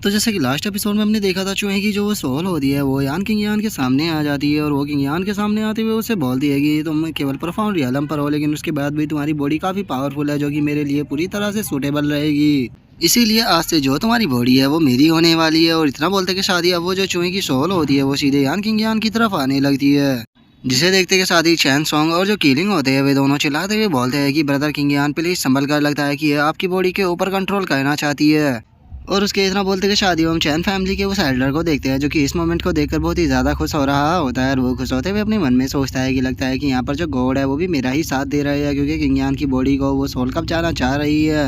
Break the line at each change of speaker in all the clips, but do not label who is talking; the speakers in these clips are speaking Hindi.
तो जैसे कि लास्ट एपिसोड में हमने देखा था चूहे की जो वो सोल होती है वो यान किंग यान के सामने आ जाती है और वो किंग यान के सामने आते हुए उसे बोलती है कि तुम केवल प्रोफाउंड रियलम पर हो लेकिन उसके बाद भी तुम्हारी बॉडी काफ़ी पावरफुल है जो कि मेरे लिए पूरी तरह से सूटेबल रहेगी। इसीलिए आज से जो तुम्हारी बॉडी है वो मेरी होने वाली है। और इतना बोलते के शादी अब वो जो चूहे की सोल होती है वो सीधे यान किंग यान की तरफ आने लगती है, जिसे देखते के साथ ही चैन सॉन्ग और जो कीलिंग होते हैं वे दोनों चिल्लाते हुए बोलते हैं कि ब्रदर किंग यान प्लीज संभल कर, लगता है कि ये आपकी बॉडी के ऊपर कंट्रोल करना चाहती है। और उसके इतना बोलते कि शादी हम चैन फैमिली के उस एल्डर को देखते हैं जो कि इस मोमेंट को देखकर बहुत ही ज़्यादा खुश हो रहा होता है। और वो खुश होते हुए अपने मन में सोचता है कि लगता है कि यहाँ पर जो गॉड है वो भी मेरा ही साथ दे रहा है क्योंकि किंग यान की बॉडी को वो सोल कब जाना चाह रही है।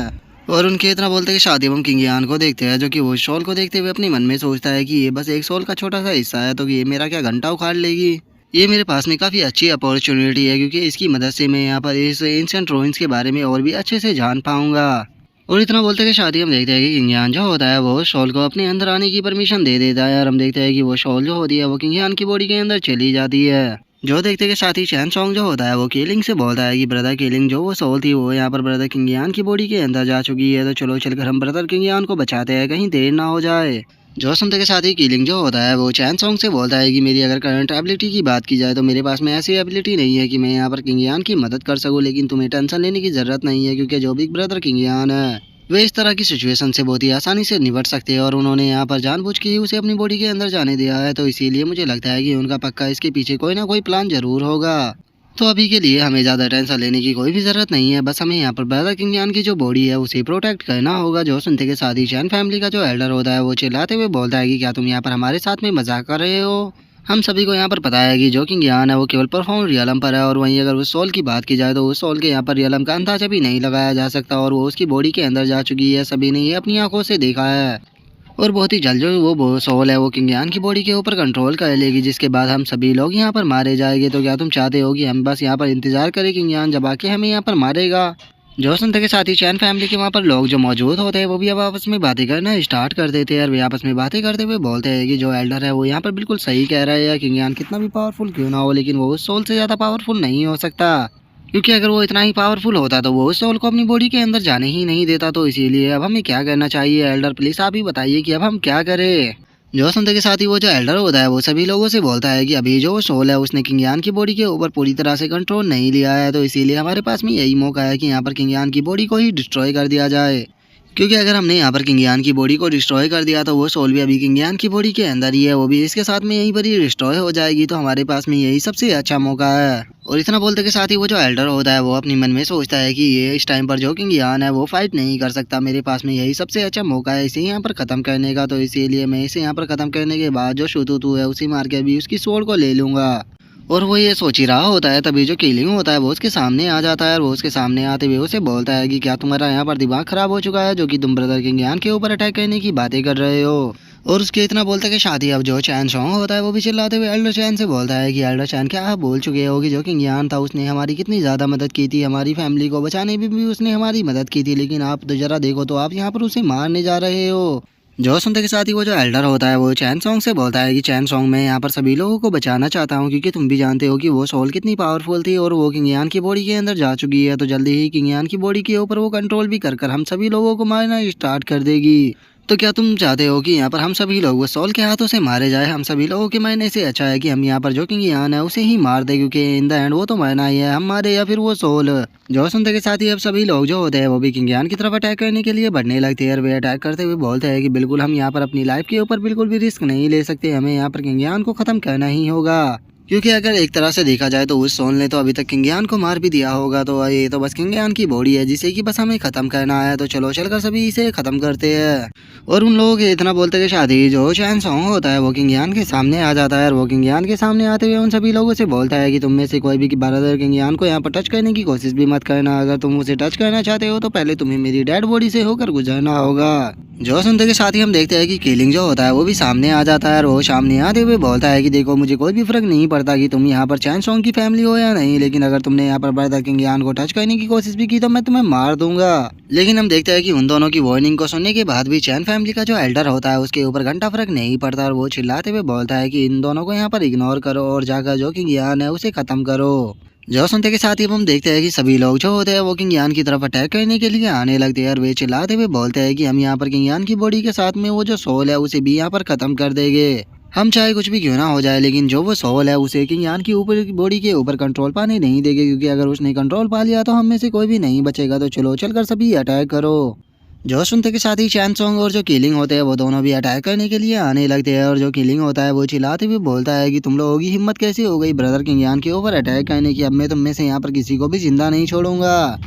और उनके इतना बोलते कि शादी हम किंग यान को देखते हैं जो कि वो सोल को देखते हुए अपने मन में सोचता है कि ये बस एक सोल का छोटा सा हिस्सा है तो ये मेरा क्या घंटा उखाड़ लेगी। ये मेरे पास में काफ़ी अच्छी अपॉर्चुनिटी है क्योंकि इसकी मदद से मैं यहाँ पर इस एंशिएंट रूइंस के बारे में और भी अच्छे से जान पाऊंगा। और इतना बोलते कि शादी हम देखते हैं कि किंग यान जो होता है वो शॉल को अपने अंदर आने की परमिशन दे देता है और हम देखते हैं कि वो शॉल जो होती है वो किंग यान की बॉडी के अंदर चली जाती है। जो देखते के साथ ही चैन सॉन्ग जो होता है वो कीलिंग से बोलता है कि ब्रदर कीलिंग जो वो सोल थी वो यहाँ पर ब्रदर किंग यान की बॉडी के अंदर जा चुकी है, तो चलो चलकर हम ब्रदर किंग यान को बचाते हैं, कहीं देर ना हो जाए। जो सुनते के साथ ही कीलिंग जो होता है वो चैन सॉन्ग से बोलता है कि मेरी अगर करंट एबिलिटी की बात की जाए तो मेरे पास में ऐसी एबिलिटी नहीं है कि मैं यहाँ पर किंग यान की मदद कर सकूँ, लेकिन तुम्हें टेंशन लेने की जरूरत नहीं है क्योंकि जो बिग ब्रदर किंग यान है वे इस तरह की सिचुएशन से बहुत ही आसानी से निपट सकते हैं और उन्होंने यहाँ पर जानबूझ के ही उसे अपनी बॉडी के अंदर जाने दिया है, तो इसीलिए मुझे लगता है कि उनका पक्का इसके पीछे कोई ना कोई प्लान जरूर होगा। तो अभी के लिए हमें ज़्यादा टेंशन लेने की कोई भी ज़रूरत नहीं है, बस हमें यहाँ पर ब्रदर किंग यान की जो बॉडी है उसे प्रोटेक्ट करना होगा। जो सुनते के साथ ही चैन फैमिली का जो एल्डर होता है वो चिल्लाते हुए बोलता है कि क्या तुम यहाँ पर हमारे साथ में मजाक कर रहे हो। हम सभी को यहाँ पर पता है कि जो किंग यान है वो केवल परफॉर्म रियलम पर है और वहीं अगर उस सोल की बात की जाए तो उस सोल के यहाँ पर रियलम का अंदाजा भी नहीं लगाया जा सकता और वो उसकी बॉडी के अंदर जा चुकी है, सभी ने ये अपनी आंखों से देखा है। और बहुत ही जल्द जो वो सोल है वो किंग यान की बॉडी के ऊपर कंट्रोल कर लेगी, जिसके बाद हम सभी लोग यहाँ पर मारे जाएंगे। तो क्या तुम चाहते हो कि हम बस यहाँ पर इंतजार करें किंग यान जब आके हमें यहाँ पर मारेगा। जो सुनते के साथ ही चैन फैमिली के वहाँ पर लोग जो मौजूद होते हैं वो भी अब आपस में बातें करना स्टार्ट कर देते हैं और वे आपस में बातें करते हुए बोलते हैं कि जो एल्डर है वो यहाँ पर बिल्कुल सही कह रहा है, किंग यान कितना भी पावरफुल क्यों ना हो लेकिन वो उस सोल से ज़्यादा पावरफुल नहीं हो सकता, क्योंकि अगर वो इतना ही पावरफुल होता तो वो उस सोल को अपनी बॉडी के अंदर जाने ही नहीं देता। तो इसीलिए अब हमें क्या करना चाहिए एल्डर, प्लीज आप ही बताइए कि अब हम क्या करें। जो सुनते के साथ ही वो जो एल्डर होता है वो सभी लोगों से बोलता है कि अभी जो सोल है उसने किंग यान की बॉडी के ऊपर पूरी तरह से कंट्रोल नहीं लिया है, तो इसीलिए हमारे पास में यही मौका है कि यहाँ पर किंग यान की बॉडी को ही डिस्ट्रॉय कर दिया जाए। क्योंकि अगर हमने यहाँ पर किंग यान की बॉडी को डिस्ट्रॉय कर दिया तो वो सोल भी अभी किंग यान की बॉडी के अंदर ही है, वो भी इसके साथ में यहीं पर ही डिस्ट्रॉय हो जाएगी। तो हमारे पास में यही सबसे अच्छा मौका है। और इतना बोलते के साथ ही वो जो एल्डर होता है वो अपने मन में सोचता है कि ये इस टाइम पर जो किंग यान है वो फाइट नहीं कर सकता, मेरे पास में यही सबसे अच्छा मौका है इसे यहाँ पर खत्म करने का। तो इसीलिए मैं इसे यहाँ पर खत्म करने के बाद जो शुतुतु है उसे मार के भी उसकी सोल को ले लूंगा। और वो ये सोच ही रहा होता है तभी जो कीलिंग होता है वो उसके सामने आ जाता है और वो उसके सामने आते हुए उसे बोलता है कि क्या तुम्हारा यहाँ पर दिमाग खराब हो चुका है जो कि तुम ब्रदर किंग यान के ऊपर अटैक करने की बातें कर रहे हो। और उसके इतना बोलता है कि शादी अब जो चैन सॉन्ग होता है वो भी चिल्लाते हुए एल्डर चैन से बोलता है कि एल्डर चैन क्या आप बोल चुके हो कि जो किंग यान था उसने हमारी कितनी ज़्यादा मदद की थी, हमारी फैमिली को बचाने में भी उसने हमारी मदद की थी, लेकिन आप तो जरा देखो तो आप यहाँ पर उसे मारने जा रहे हो। जो सुनते के साथ ही वो जो एल्डर होता है वो चैन सॉन्ग से बोलता है कि चैन सॉन्ग मैं यहाँ पर सभी लोगों को बचाना चाहता हूँ क्योंकि तुम भी जानते हो कि वो सोल कितनी पावरफुल थी और वो किंग यान की बॉडी के अंदर जा चुकी है, तो जल्दी ही किंग यान की बॉडी के ऊपर वो कंट्रोल भी कर हम सभी लोगों को मारना स्टार्ट कर देगी। तो क्या तुम चाहते हो कि यहाँ पर हम सभी लोग वो सोल के हाथों से मारे जाए? हम सभी लोगों के मारने से अच्छा है कि हम यहाँ पर जो किंग यान है उसे ही मार दे, क्योंकि इन द एंड वो तो मरना ही है, हम मारे या फिर वो सोल। जो सुनते के साथ ही अब सभी लोग जो होते हैं वो भी किंग यान की तरफ अटैक करने के लिए बढ़ने लगते हैं और वे अटैक करते हुए बोलते हैं कि बिल्कुल हम यहाँ पर अपनी लाइफ के ऊपर बिल्कुल भी रिस्क नहीं ले सकते, हमें यहाँ पर किंग यान को खत्म करना ही होगा। क्योंकि अगर एक तरह से देखा जाए तो उस सोल ने तो अभी तक किंग यान को मार भी दिया होगा, तो ये तो बस किंग यान की बॉडी है जिसे कि बस हमें खत्म करना है, तो चलो चलकर सभी इसे खत्म करते हैं। और उन लोगों के इतना बोलते कि शादी जो चैन सॉन्ग होता है वो किंग यान के सामने आ जाता है और वो किंग यान के सामने आते हुए उन सभी लोगों से बोलता है कि तुम में से कोई भी ब्रदर किंग यान को यहाँ पर टच करने की कोशिश भी मत करना, अगर तुम उसे टच करना चाहते हो तो पहले तुम्हें मेरी डेड बॉडी से होकर गुजरना होगा। जो सुनते के साथ ही हम देखते हैं कि कीलिंग जो होता है वो भी सामने आ जाता है और वो सामने आते हुए बोलता है कि देखो मुझे कोई भी फर्क नहीं पड़ता कि तुम यहाँ पर चैन सॉन्ग की फैमिली हो या नहीं, लेकिन अगर तुमने यहाँ पर ब्रदर किंग यान को टच करने की कोशिश भी की तो मैं तुम्हें मार दूंगा। लेकिन हम देखते हैं कि उन दोनों की वार्निंग को सुनने के बाद भी चैन फैमिली का जो एल्डर होता है उसके ऊपर घंटा फर्क नहीं पड़ता और वो चिल्लाते हुए बोलता है कि इन दोनों को यहाँ पर इग्नोर करो और जाकर जो किंग यान है उसे खत्म करो। जो सुनते के साथ ही अब हम देखते हैं कि सभी लोग जो होते हैं वो किंग यान की तरफ अटैक करने के लिए आने लगते हैं और वे चिल्लाते हुए बोलते हैं कि हम यहाँ पर किंग यान की बॉडी के साथ में वो जो सोल है उसे भी यहाँ पर खत्म कर देंगे। हम चाहे कुछ भी क्यों ना हो जाए लेकिन जो वो सोल है उसे किंग यान की ऊपर बॉडी के ऊपर कंट्रोल पाने नहीं देंगे, क्योंकि अगर उसने कंट्रोल पा लिया तो हम में से कोई भी नहीं बचेगा। तो चलो चलकर सभी अटैक करो। जो सुनते के साथ ही चैन सॉन्ग और जो किलिंग होते हैं वो दोनों भी अटैक करने के लिए आने लगते हैं और जो किलिंग होता है वो चिल्लाते हुए बोलता है कि तुम लोगों की हिम्मत कैसे हो गई ब्रदर किंग यान के ऊपर अटैक करने की, अब मैं तुम में से यहाँ पर किसी को भी जिंदा नहीं छोड़ूंगा।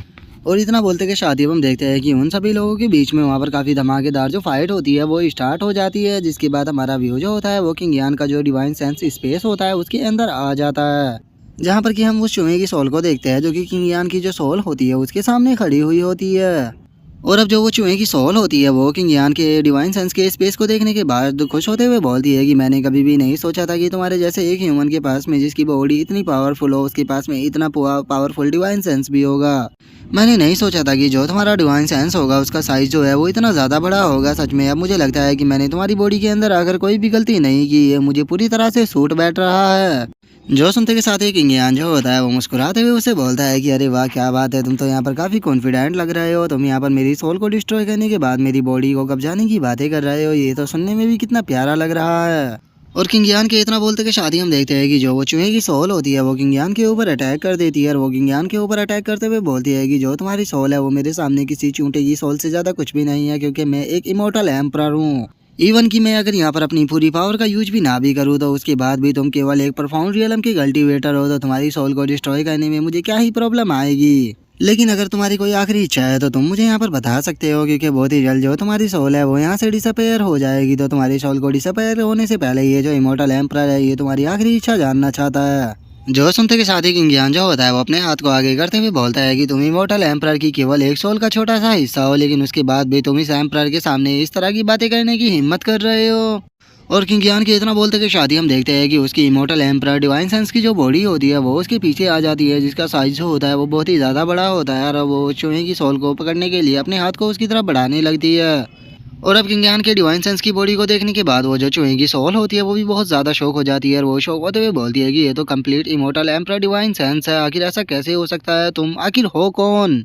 और इतना बोलते के साथ ही हम देखते हैं कि उन सभी लोगों के बीच में वहाँ पर काफ़ी धमाकेदार जो फाइट होती है वो स्टार्ट हो जाती है, जिसके बाद हमारा व्यू जो होता है वो किंग यान का जो डिवाइन सेंस स्पेस होता है उसके अंदर आ जाता है, जहाँ पर कि हम उस चूहे की सोल को देखते हैं जो कि किंग यान की जो सोल होती है उसके सामने खड़ी हुई होती है। और अब जो वो चूहे की सोल होती है वो किंग यान के डिवाइन सेंस के स्पेस को देखने के बाद खुश होते हुए बोलती है कि मैंने कभी भी नहीं सोचा था कि तुम्हारे जैसे एक ह्यूमन के पास में जिसकी बॉडी इतनी पावरफुल हो उसके पास में इतना पावरफुल डिवाइन सेंस भी होगा। मैंने नहीं सोचा था कि जो तुम्हारा डिवाइन सेंस होगा उसका साइज जो है वो इतना ज़्यादा बड़ा होगा। सच में अब मुझे लगता है कि मैंने तुम्हारी बॉडी के अंदर आकर कोई भी गलती नहीं की है, मुझे पूरी तरह से सूट बैठ रहा है। जो सुनते के साथ ही किंग यान जो होता है वो मुस्कुराते हुए उसे बोलता है कि अरे वाह क्या बात है, तुम तो यहाँ पर काफ़ी कॉन्फिडेंट लग रहे हो, तुम यहाँ पर मेरी सोल को डिस्ट्रॉय करने के बाद मेरी बॉडी को कब्जाने की बातें कर रहे हो, ये तो सुनने में भी कितना प्यारा लग रहा है। और किंग यान के इतना बोलते के शादी हम देखते हैं कि जो वो चूहे की सोल होती है वो किंग यान के ऊपर अटैक कर देती है और वो किंग यान के ऊपर अटैक करते हुए बोलती है कि जो तुम्हारी सोल है वो मेरे सामने किसी चूंटे की सोल से ज़्यादा कुछ भी नहीं है, क्योंकि मैं एक इमोर्टल एम्परर हूँ। इवन कि मैं अगर यहाँ पर अपनी पूरी पावर का यूज भी ना भी करूँ तो उसके बाद भी तुम केवल एक परफॉर्म रियलम के कल्टीवेटर हो, तो तुम्हारी सोल को डिस्ट्रॉय करने में मुझे क्या ही प्रॉब्लम आएगी। लेकिन अगर तुम्हारी कोई आखिरी इच्छा है तो तुम मुझे यहाँ पर बता सकते हो, क्योंकि बहुत ही जल्द जो तुम्हारी सोल है वो यहाँ से डिसअपेयर हो जाएगी। तो तुम्हारी सोल को डिसअपेयर होने से पहले ये जो इमोर्टल एम्परर है ये तुम्हारी आखिरी इच्छा जानना चाहता है। जो सुनते के साथ ही किंग यान जो होता है वो अपने हाथ को आगे करते हुए बोलता है कि तुम इमोर्टल एम्परर की केवल एक सोल का छोटा सा हिस्सा हो, लेकिन उसके बाद भी तुम इस एम्परर के सामने इस तरह की बातें करने की हिम्मत कर रहे हो। और किंग यान के इतना बोलते के शादी हम देखते हैं कि उसकी इमोर्टल एम्परर डिवाइन सेंस की जो बॉडी होती है वो उसके पीछे आ जाती है, जिसका साइज जो होता है वो बहुत ही ज़्यादा बड़ा होता है और वो चूहे की सोल को पकड़ने के लिए अपने हाथ को उसकी तरफ बढ़ाने लगती है। और अब किंग यान के डिवाइन सेंस की बॉडी को देखने के बाद वो जो चूहे की सोल होती है वो भी बहुत ज़्यादा शौक हो जाती है और वो शौक होते हुए बोलती है कि ये तो complete immortal emperor divine sense है, आखिर ऐसा कैसे हो सकता है, तुम आखिर हो कौन।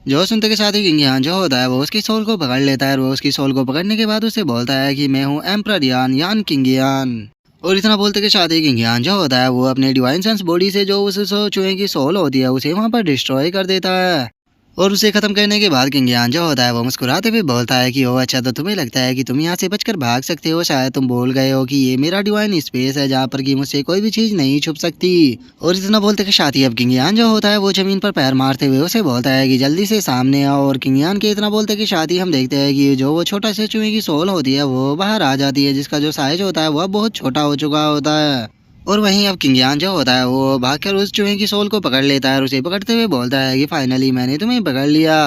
जो सुनते के साथ ही किंग यान जो होता है वो उसकी सोल को पकड़ लेता है और वो उसकी सोल को पकड़ने के बाद उसे बोलता है कि मैं हूँ एम्परर यान यान किंग यान। और इतना बोलते के साथ ही किंग यान जो होता है वो अपने डिवाइन सेंस बॉडी से जो उस चूहे की सोल होती है उसे वहाँ पर डिस्ट्रॉय कर देता है। और उसे खत्म करने के बाद किंग यान जो होता है वो मुस्कुराते हुए बोलता है कि ओह अच्छा, तो तुम्हें लगता है कि तुम यहाँ से बचकर भाग सकते हो, शायद तुम भूल गए हो कि ये मेरा डिवाइन स्पेस है जहाँ पर कि मुझसे कोई भी चीज़ नहीं छुप सकती। और इतना बोलते के साथ ही अब किंग यान जो होता है वो जमीन पर पैर मारते हुए उसे बोलता है कि जल्दी से सामने आओ। और किंग यान के इतना बोलते के साथ ही हम देखते हैं कि जो वो छोटा से चूहे की सोल होती है वो बाहर आ जाती है, जिसका जो साइज होता है वह बहुत छोटा हो चुका होता है। और वहीं अब किंग यान जो होता है वो भागकर उस चूहे की सोल को पकड़ लेता है और उसे पकड़ते हुए बोलता है कि फाइनली मैंने तुम्हें पकड़ लिया।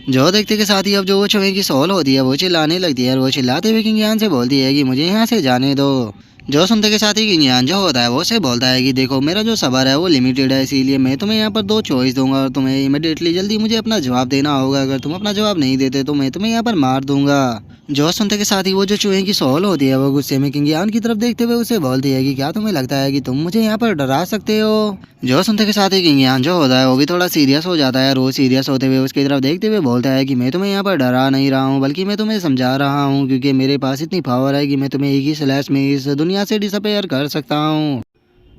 जो देखते के साथ ही अब जो वो चूहे की सोल होती है वो चिल्लाने लगती है और वो चिल्लाते हुए किंग यान से बोलती है कि मुझे यहाँ से जाने दो। जो सुनते के साथ ही किंग यान जो होता है वो उसे बोलता है कि देखो मेरा जो सबर है वो लिमिटेड है, इसीलिए मैं तुम्हें यहाँ पर दो चॉइस दूंगा और तुम्हें इमिडिएटली जल्दी मुझे अपना जवाब देना होगा। अगर तुम अपना जवाब नहीं देते तो मैं तुम्हें यहाँ पर मार दूंगा। जो सुनते के साथ ही वो जो चूहे की सोल होती है वो गुस्से में किंग यान की तरफ देखते हुए उसे बोलती है कि क्या तुम्हें लगता है कि तुम मुझे यहाँ पर डरा सकते हो। जो सुनते के साथ ही किंग यान जो होता है वो भी थोड़ा सीरियस हो जाता है और वो सीरियस होते हुए उसकी तरफ देखते हुए बोलता है कि मैं तुम्हें यहाँ पर डरा नहीं रहा हूँ, बल्कि मैं तुम्हें समझा रहा हूँ, क्योंकि मेरे पास इतनी पावर है कि मैं तुम्हें एक ही स्लैश में इस दुनिया से डिसअपेयर कर सकता हूँ।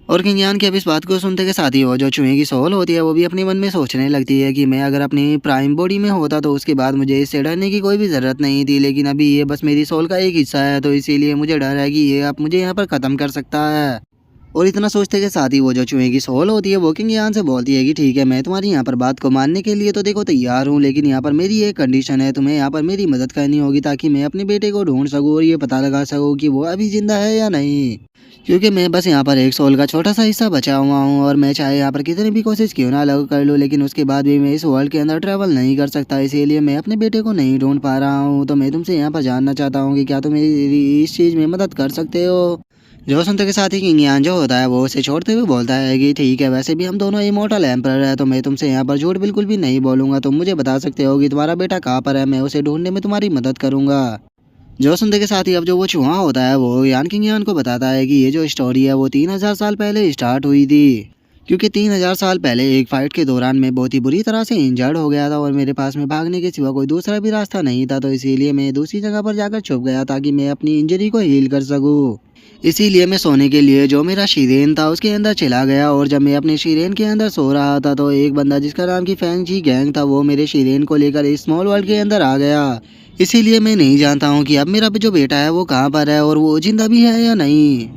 और किंग यान की अब इस बात को सुनते के साथ ही वो जो चूहे की सोल होती है वो भी अपने मन में सोचने लगती है कि मैं अगर अपनी प्राइम बॉडी में होता तो उसके बाद मुझे इससे डरने की कोई भी ज़रूरत नहीं थी, लेकिन अभी ये बस मेरी सोल का एक हिस्सा है, तो इसीलिए मुझे डर है कि ये अब मुझे यहाँ पर ख़त्म कर सकता है। और इतना सोचते के साथ ही वो जो चूहे की सोल होती है वो किंग यान से बोलती है कि ठीक है, मैं तुम्हारी यहाँ पर बात को मानने के लिए तो देखो तैयार हूँ, लेकिन यहाँ पर मेरी एक कंडीशन है, तुम्हें यहाँ पर मेरी मदद करनी होगी ताकि मैं अपने बेटे को ढूंढ सकूँ और ये पता लगा सकूँ कि वो अभी जिंदा है या नहीं। क्योंकि मैं बस यहाँ पर एक सोल का छोटा सा हिस्सा बचा हुआ हूँ और मैं चाहे यहाँ पर कितनी भी कोशिश क्यों ना लग कर लूँ, लेकिन उसके बाद भी मैं इस वर्ल्ड के अंदर ट्रैवल नहीं कर सकता, इसीलिए मैं अपने बेटे को नहीं ढूंढ पा रहा हूँ। तो मैं तुमसे यहाँ पर जानना चाहता हूँ कि क्या तुम मेरी इस चीज़ में मदद कर सकते हो। जो सुनते के साथ ही किंग यान जो होता है वो उसे छोड़ते हुए बोलता है कि ठीक है, वैसे भी हम दोनों इमोर्टल एम्परर है, तो मैं तुमसे यहाँ पर झूठ बिल्कुल भी नहीं बोलूँगा। तुम मुझे बता सकते हो कि तुम्हारा बेटा कहाँ पर है, मैं उसे ढूंढने में तुम्हारी मदद करूँगा। जो सुनते के साथ ही अब जो वो चूहा होता है वो यान किंग यान को बताता है कि ये जो स्टोरी है वो 3000 साल पहले स्टार्ट हुई थी। क्योंकि 3000 साल पहले एक फाइट के दौरान मैं बहुत ही बुरी तरह से इंजर्ड हो गया था और मेरे पास में भागने के सिवा कोई दूसरा भी रास्ता नहीं था, तो इसीलिए मैं दूसरी जगह पर जाकर छुप गया ताकि मैं अपनी इंजरी को हील कर सकूं। इसीलिए मैं सोने के लिए जो मेरा शीरेन था उसके अंदर चला गया, और जब मैं अपने शीरेन के अंदर सो रहा था तो एक बंदा जिसका नाम की फैंग जी गैंग था वो मेरे शीरेन को लेकर इस स्मॉल वर्ल्ड के अंदर आ गया। इसीलिए मैं नहीं जानता हूँ कि अब मेरा जो बेटा है वो कहाँ पर है और वो जिंदा भी है या नहीं।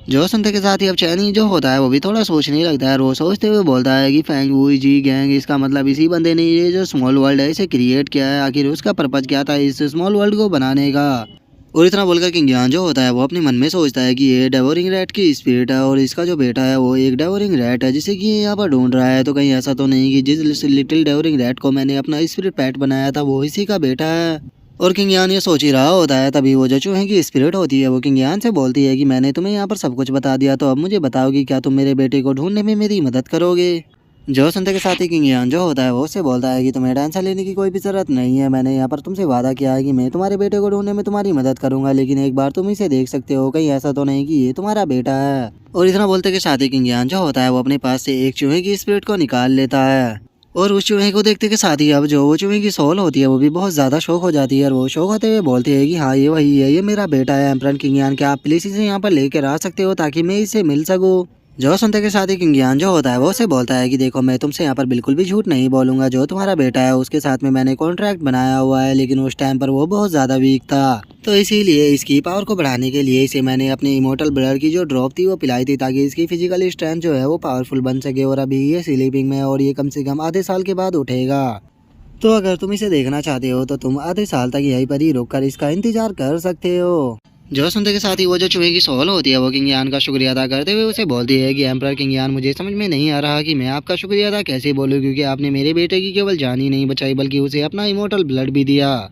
जो सुनते के साथ ही अब चैनी जो होता है वो भी थोड़ा सोचने लगता है, और वो सोचते हुए बोलता है कि फैंग वुई जी गैंग, इसका मतलब इसी बंदे ने ये जो स्मॉल वर्ल्ड है इसे क्रिएट किया है। आखिर उसका पर्पज क्या था इस स्मॉल वर्ल्ड को बनाने का। और इतना बोलकर किंग यान जो होता है वो अपने मन में सोचता है कि ये डेवोरिंग रैट की स्पिरिट है और इसका जो बेटा है वो एक डेवोरिंग रैट है जिसे कि ये यहाँ पर ढूंढ रहा है। तो कहीं ऐसा तो नहीं कि जिस लिटिल डेवोरिंग रैट को मैंने अपना स्पिरिट पैट बनाया था वो इसी का बेटा है। और किंग यान ये सोच ही रहा होता है, तभी वो जो चूहे की स्पिरिट होती है वो किंग यान से बोलती है कि मैंने तुम्हें यहाँ पर सब कुछ बता दिया, तो अब मुझे बताओ कि क्या तुम मेरे बेटे को ढूंढने में मेरी मदद करोगे। जो सुनते के साथ ही किंग यान जो होता है वो उससे बोलता है कि तुम्हें टेंशन लेने की कोई भी जरूरत नहीं है। मैंने यहाँ पर तुमसे वादा किया है कि मैं तुम्हारे बेटे को ढूंढने में तुम्हारी मदद करूंगा, लेकिन एक बार तुम इसे देख सकते हो, कहीं ऐसा तो नहीं कि ये तुम्हारा बेटा है। और इतना बोलते के साथ ही किंग यान जो होता है वो अपने पास से एक चूहे की स्पिरिट को निकाल लेता है, और उस चूहे को देखते के साथ ही अब जो वो चूहे की सोल होती है वो भी बहुत ज़्यादा शौक हो जाती है, और वो शौक होते हुए बोलती है कि हाँ ये वही है, ये मेरा बेटा है एम्परर किंग यान, क्या आप प्लीज़ इसे यहाँ पर लेकर आ सकते हो ताकि मैं इसे मिल सकूँ। जो सुनते के साथ ही किंग यान जो होता है वो उसे बोलता है कि देखो मैं तुमसे यहाँ पर बिल्कुल भी झूठ नहीं बोलूंगा, जो तुम्हारा बेटा है उसके साथ में मैंने कॉन्ट्रैक्ट बनाया हुआ है, लेकिन उस टाइम पर वो बहुत ज़्यादा वीक था, तो इसीलिए इसकी पावर को बढ़ाने के लिए इसे मैंने अपने इमोर्टल ब्लड की जो ड्रॉप थी वो पिलाई थी ताकि इसकी फिजिकल स्ट्रेंथ जो है वो पावरफुल बन सके। और अभी ये स्लीपिंग में और ये कम से कम आधे साल के बाद उठेगा, तो अगर तुम इसे देखना चाहते हो तो तुम आधे साल तक यहीं पर ही रुक कर इसका इंतजार कर सकते हो। जो सुनते के साथ ही वो जो चूहे की सोल होती है वो किंग यान का शुक्रिया अदा करते हुए उसे बोलती है कि एम्परर किंग यान, मुझे समझ में नहीं आ रहा कि मैं आपका शुक्रिया अदा कैसे बोलूं, क्योंकि आपने मेरे बेटे की केवल जान ही नहीं बचाई बल्कि उसे अपना इमोर्टल ब्लड भी दिया।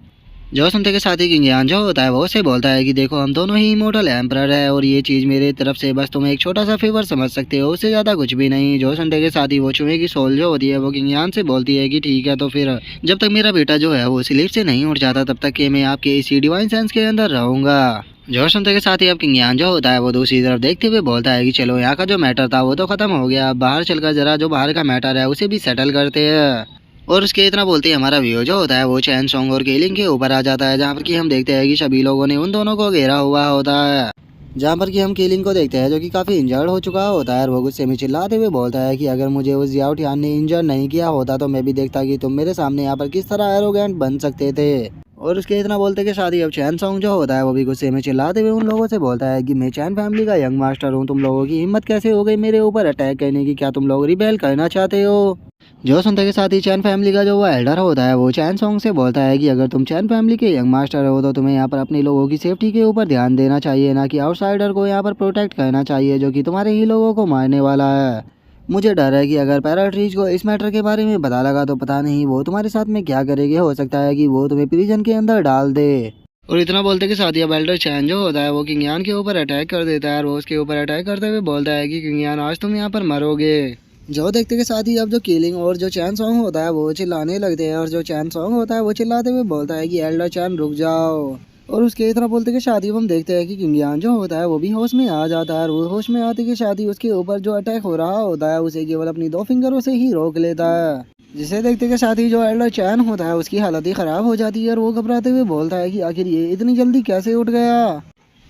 जो सुनते के साथ ही किंग यान जो होता है वो उसे बोलता है कि देखो हम दोनों ही इमोर्टल एम्परर है और ये चीज़ मेरे तरफ से बस तुम एक छोटा सा फेवर समझ सकते हो, उससे ज़्यादा कुछ भी नहीं। जो सुनते के साथ ही वो चूहे की सोल जो होती है वो किंग यान से बोलती है कि ठीक है, तो फिर जब तक मेरा बेटा जो है वो स्लीप से नहीं उठ जाता तब तक कि मैं आपके इसी डिवाइन सेंस के अंदर रहूंगा। जो सुनते के साथ ही अब किंग यान जो होता है वो दूसरी तरफ देखते हुए बोलता है कि चलो यहाँ का जो मैटर था वो तो खत्म हो गया, अब बाहर चलकर जरा जो बाहर का मैटर है उसे भी सेटल करते हैं। और उसके इतना बोलते ही हमारा व्यू जो होता है वो चैन सॉन्ग और केलिंग के ऊपर आ जाता है, जहाँ पर कि हम देखते हैं कि सभी लोगों ने उन दोनों को घेरा हुआ होता है, जहाँ पर कि हम केलिंग को देखते हैं जो कि काफ़ी इंजर्ड हो चुका होता है, और वो गुस्से में चिल्लाते हुए बोलता है कि अगर मुझे उस जियाओटियान ने इंजर्ड नहीं किया होता तो मैं भी देखता कि तुम मेरे सामने यहाँ पर किस तरह एरोगेंट बन सकते थे। और उसके इतना बोलते के साथ ही अब चैन सॉन्ग जो होता है वो भी गुस्से में चिल्लाते हुए उन लोगों से बोलता है कि मैं चैन फैमिली का यंग मास्टर हूँ, तुम लोगों की हिम्मत कैसे हो गई मेरे ऊपर अटैक करने की, क्या तुम लोग रिबेल करना चाहते हो। जो सुनते के साथ ही चैन फैमिली का जो वो एल्डर होता है वो चैन सॉन्ग से बोलता है कि अगर तुम चैन फैमिली के यंग मास्टर हो तो तुम्हें यहाँ पर अपने लोगों की सेफ्टी के ऊपर ध्यान देना चाहिए, ना कि आउटसाइडर को यहाँ पर प्रोटेक्ट करना चाहिए जो कि तुम्हारे ही लोगों को मारने वाला है। मुझे डर है कि अगर पैराट्रीज को इस मैटर के बारे में पता लगा तो पता नहीं वो तुम्हारे साथ में क्या करेगी, हो सकता है कि वो तुम्हें प्रिजन के अंदर डाल दे। और इतना बोलते के साथ ही अब एल्डर चैन जो होता है वो किंग यान के ऊपर अटैक कर देता है, और वो उसके ऊपर अटैक करते हुए बोलता है कि किंग यान आज तुम यहाँ पर मरोगे। जो देखते के साथ ही अब जो केलिंग और जो चैन सॉन्ग होता है वो चिल्लाने लगते हैं, और जो चैन सॉन्ग होता है वो चिल्लाते हुए बोलता है कि एल्डर चैन रुक जाओ। और उसके इतना बोलते के साथ ही हम देखते हैं कि किंग यान जो होता है वो भी होश में आ जाता है, और वो होश में आते के साथ ही उसके ऊपर जो अटैक हो रहा होता है उसे केवल अपनी 2 फिंगरों से ही रोक लेता है, जिसे देखते के साथ ही जो एल्डर चैन होता है उसकी हालत ही खराब हो जाती है, और वो घबराते हुए बोलता है कि आखिर ये इतनी जल्दी कैसे उठ गया।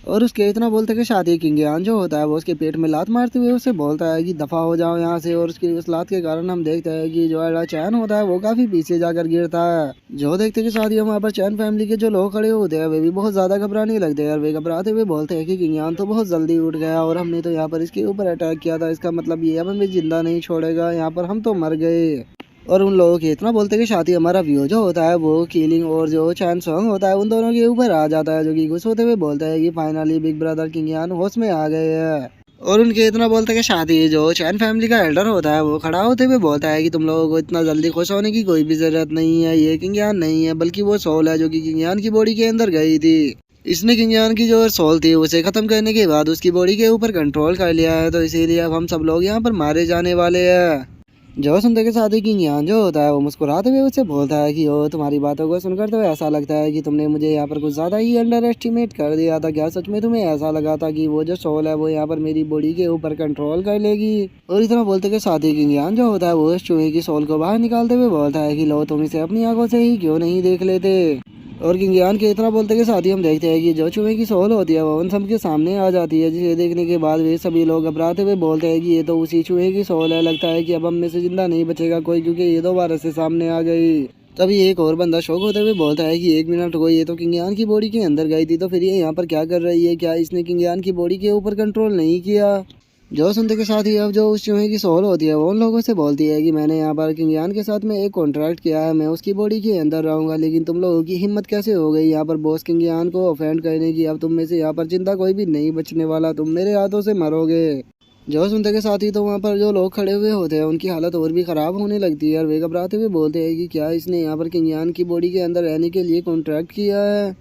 और उसके इतना बोलते के साथ ही किंग यान जो होता है वो उसके पेट में लात मारते हुए उससे बोलता है कि दफा हो जाओ यहाँ से, और उसकी उस लात के कारण हम देखते हैं कि जो एल्डर चैन होता है वो काफी पीछे जाकर गिरता है। जो देखते के साथ ही वहाँ पर चैन फैमिली के जो लोग खड़े होते हैं वे भी बहुत ज्यादा घबराने लगते हैं, और वे घबराते हुए बोलते हैं कि किंग यान तो बहुत जल्दी उठ गया और हमने तो यहाँ पर इसके ऊपर अटैक किया था, इसका मतलब ये हमें जिंदा नहीं छोड़ेगा, यहाँ पर हम तो मर गए। और उन लोगों के इतना बोलते के साथ ही हमारा व्यू जो होता है वो कीलिंग और जो चैन सॉन्ग होता है उन दोनों के ऊपर आ जाता है, जो कि खुश होते हुए बोलता है कि फाइनली बिग ब्रदर किंग यान होश में आ गए हैं। और उनके इतना बोलते के साथ ही जो चैन फैमिली का एल्डर होता है वो खड़ा होते हुए बोलता है कि तुम लोगों को इतना जल्दी खुश होने की कोई भी जरूरत नहीं है, ये किंग यान नहीं है बल्कि वो सोल है जो कि किंग यान की बॉडी के अंदर गई थी। इसने किंग यान की जो सोल थी उसे खत्म करने के बाद उसकी बॉडी के ऊपर कंट्रोल कर लिया है, तो इसीलिए अब हम सब लोग यहाँ पर मारे जाने वाले हैं। जो सुनते के साथ ही किंग यान जो होता है वो मुस्कुराते हुए उससे बोलता है कि ओ तुम्हारी बातों को सुनकर तो ऐसा लगता है कि तुमने मुझे यहाँ पर कुछ ज़्यादा ही अंडर एस्टिमेट कर दिया था। क्या सच में तुम्हें ऐसा लगा था कि वो जो सोल है वो यहाँ पर मेरी बॉडी के ऊपर कंट्रोल कर लेगी? और इतना बोलते के साथ ही किंग यान जो होता है वो उस चूहे की सोल को बाहर निकालते हुए बोलता है कि लो तुम इसे अपनी आंखों से ही क्यों नहीं देख लेते। और किंग यान के इतना बोलते के साथ ही हम देखते हैं कि जो चूहे की सोल होती है वो उन सब के सामने आ जाती है, जिसे देखने के बाद वे सभी लोग घबराते हुए बोलते हैं कि ये तो उसी चूहे की सोल है, लगता है कि अब हम में से जिंदा नहीं बचेगा कोई, क्योंकि ये दोबारा से सामने आ गई। तभी एक और बंदा शौक होते हुए बोलता है कि एक मिनट को ये तो किंग यान की बॉडी के अंदर गई थी, तो फिर ये यहाँ पर क्या कर रही है? क्या इसने किंग यान की बॉडी के ऊपर कंट्रोल नहीं किया? जो सुनते के साथ ही अब जो उस चूहे की सोल होती है वो उन लोगों से बोलती है कि मैंने यहाँ पर किंग यान के साथ में एक कॉन्ट्रैक्ट किया है, मैं उसकी बॉडी के अंदर रहूंगा, लेकिन तुम लोगों की हिम्मत कैसे हो गई यहाँ पर बॉस किंग यान को ऑफेंड करने की? अब तुम में से यहाँ पर जिंदा कोई भी नहीं बचने वाला, तुम मेरे हाथों से मरोगे। जो सुनते के साथ ही तो वहाँ पर जो लोग खड़े हुए होते हैं उनकी हालत और भी ख़राब होने लगती है और वे घबराते हुए बोलते हैं कि क्या इसने यहाँ पर किंग यान की बॉडी के अंदर रहने के लिए कॉन्ट्रैक्ट किया है?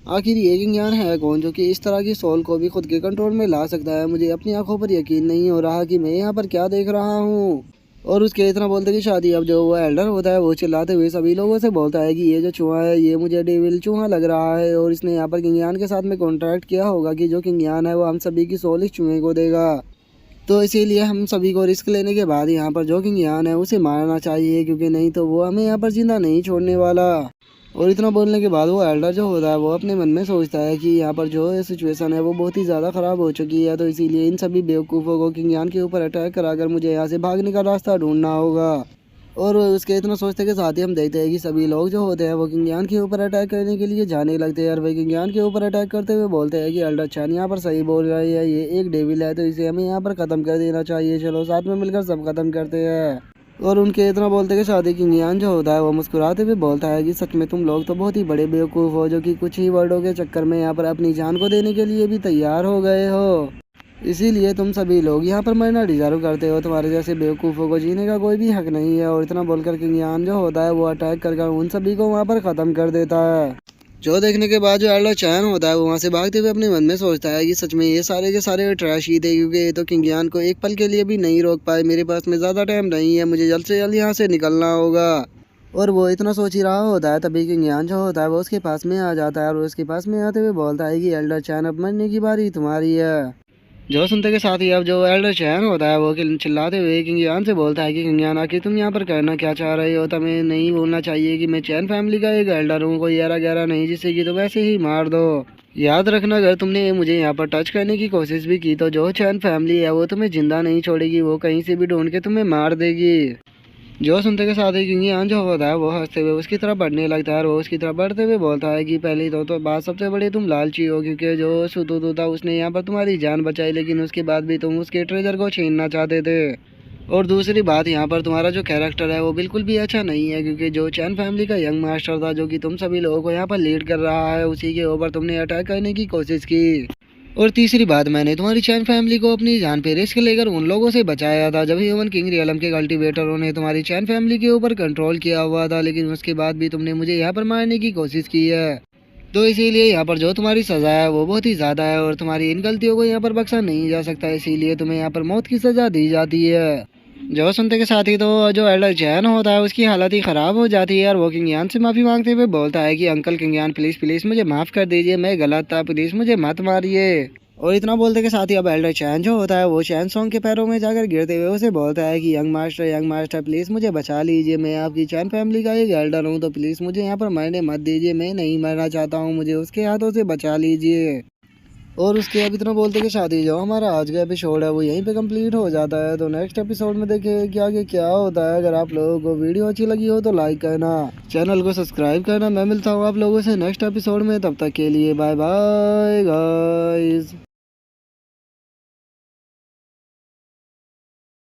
आखिर ये किंग यान है कौन जो कि इस तरह की सोल को भी खुद के कंट्रोल में ला सकता है? मुझे अपनी आंखों पर यकीन नहीं हो रहा कि मैं यहाँ पर क्या देख रहा हूँ। और उसके इतना बोलते कि शादी अब जो वो एल्डर होता है वो चिल्लाते हुए सभी लोगों से बोलता है कि ये जो चूहा है ये मुझे डेविल चूहा लग रहा है, और इसने यहाँ पर किंग यान के साथ में कॉन्ट्रैक्ट किया होगा कि जो किंग यान है वो हम सभी की सोल इस चूहे को देगा। तो इसीलिए हम सभी को रिस्क लेने के बाद यहाँ पर जो किंग यान है उसे मारना चाहिए, क्योंकि नहीं तो वो हमें यहाँ पर जिंदा नहीं छोड़ने वाला। और इतना बोलने के बाद वो एल्डर जो होता है वो अपने मन में सोचता है कि यहाँ पर जो सिचुएशन है वो बहुत ही ज़्यादा ख़राब हो चुकी है, तो इसीलिए इन सभी बेवकूफ़ों को किंग यान के ऊपर अटैक कराकर मुझे यहाँ से भागने का रास्ता ढूंढना होगा। और उसके इतना सोचते के साथ ही हम देखते हैं कि सभी लोग जो होते हैं वो किंग यान के ऊपर अटैक करने के लिए जाने लगते हैं, और वे किंग यान के ऊपर अटैक करते हुए बोलते हैं कि एल्डर चान यहाँ पर सही बोल रही है, ये एक डेविल है, तो इसे हमें यहाँ पर ख़त्म कर देना चाहिए, चलो साथ में मिलकर सब ख़त्म करते हैं। और उनके इतना बोलते के साथ ही किंग यान जो होता है वो मुस्कुराते हुए बोलता है कि सच में तुम लोग तो बहुत ही बड़े बेवकूफ़ हो, जो कि कुछ ही वर्डों के चक्कर में यहाँ पर अपनी जान को देने के लिए भी तैयार हो गए हो। इसीलिए तुम सभी लोग यहाँ पर मरना डिजर्व करते हो, तुम्हारे जैसे बेवकूफ़ों को जीने का कोई भी हक नहीं है। और इतना बोलकर किंग यान जो होता है वो अटैक कर उन सभी को वहाँ पर ख़त्म कर देता है। जो देखने के बाद जो एल्डर चैन होता है वो वहाँ से भागते हुए अपने मन में सोचता है कि सच में ये सारे के सारे ट्रैश ही थे, क्योंकि ये तो किंग यान को एक पल के लिए भी नहीं रोक पाए। मेरे पास में ज़्यादा टाइम नहीं है, मुझे जल्द से जल्द यहाँ से निकलना होगा। और वो इतना सोच ही रहा होता है तभी किंग यान जो होता है वो उसके पास में आ जाता है, और उसके पास में आते हुए बोलता है कि एल्डर चैन अब मरने की बारी तुम्हारी है। जो सुनते के साथ ही अब जो एल्डर चैन होता है वो चिल्लाते हुए किंग यान से बोलता है कि किंग यान आखिर तुम यहाँ पर कहना क्या चाह रहे हो? तुम्हें नहीं बोलना चाहिए कि मैं चैन फैमिली का एक एल्डर हूँ, कोई यारा गहरा नहीं जिससे कि तुम ऐसे ही मार दो। याद रखना अगर तुमने मुझे यहाँ पर टच करने की कोशिश भी की तो जो चैन फैमिली है वो तुम्हें जिंदा नहीं छोड़ेगी, वो कहीं से भी ढूंढ के तुम्हें मार देगी। जो सुनते के साथ ही किंग यान जो होता है वो हंसते हुए उसकी तरफ बढ़ने लगता है, और वो उसकी तरफ बढ़ते हुए बोलता है कि पहली तो बात सबसे बड़ी तुम लालची हो, क्योंकि जो सुतुतु था उसने यहाँ पर तुम्हारी जान बचाई, लेकिन उसके बाद भी तुम उसके ट्रेजर को छीनना चाहते थे। और दूसरी बात यहाँ पर तुम्हारा जो कैरेक्टर है वो बिल्कुल भी अच्छा नहीं है, क्योंकि जो चैन फैमिली का यंग मास्टर था जो कि तुम सभी लोगों को यहाँ पर लीड कर रहा है उसी के ऊपर तुमने अटैक करने की कोशिश की। और तीसरी बात, मैंने तुम्हारी चैन फैमिली को अपनी जान पे रिस्क लेकर उन लोगों से बचाया था जब ह्यूमन किंग रियलम के कल्टीवेटरों ने तुम्हारी चैन फैमिली के ऊपर कंट्रोल किया हुआ था, लेकिन उसके बाद भी तुमने मुझे यहाँ पर मारने की कोशिश की है। तो इसीलिए यहाँ पर जो तुम्हारी सज़ा है वो बहुत ही ज़्यादा है, और तुम्हारी इन गलतियों को यहाँ पर बख्शा नहीं जा सकता, इसीलिए तुम्हें यहाँ पर मौत की सज़ा दी जाती है। जो सुनते के साथ ही तो जो एल्डर चैन होता है उसकी हालत ही ख़राब हो जाती है, और वो किंग यान से माफ़ी मांगते हुए बोलता है कि अंकल किंग यान प्लीज़ प्लीज़ मुझे माफ़ कर दीजिए, मैं गलत था, प्लीज़ मुझे मत मारिए। और इतना बोलते के साथ ही अब एल्डर चैन जो होता है वो चैन सॉन्ग के पैरों में जाकर गिरते हुए उसे बोलता है कि यंग मास्टर प्लीज़ मुझे बचा लीजिए, मैं आपकी चैन फैमिली का एक एल्डर हूँ, तो प्लीज़ मुझे यहाँ पर मरने मत दीजिए, मैं नहीं मरना चाहता हूँ, मुझे उसके हाथों से बचा लीजिए। और उसके अब इतना बोलते के साथ ही जो हमारा आज का एपिसोड है वो यहीं पे कंप्लीट हो जाता है। तो नेक्स्ट एपिसोड में देखें कि आगे क्या होता है। अगर आप लोगों को वीडियो अच्छी लगी हो तो लाइक करना, चैनल को सब्सक्राइब करना। मैं मिलता हूँ आप लोगों से नेक्स्ट एपिसोड में, तब तक के लिए बाय बाय गाइस।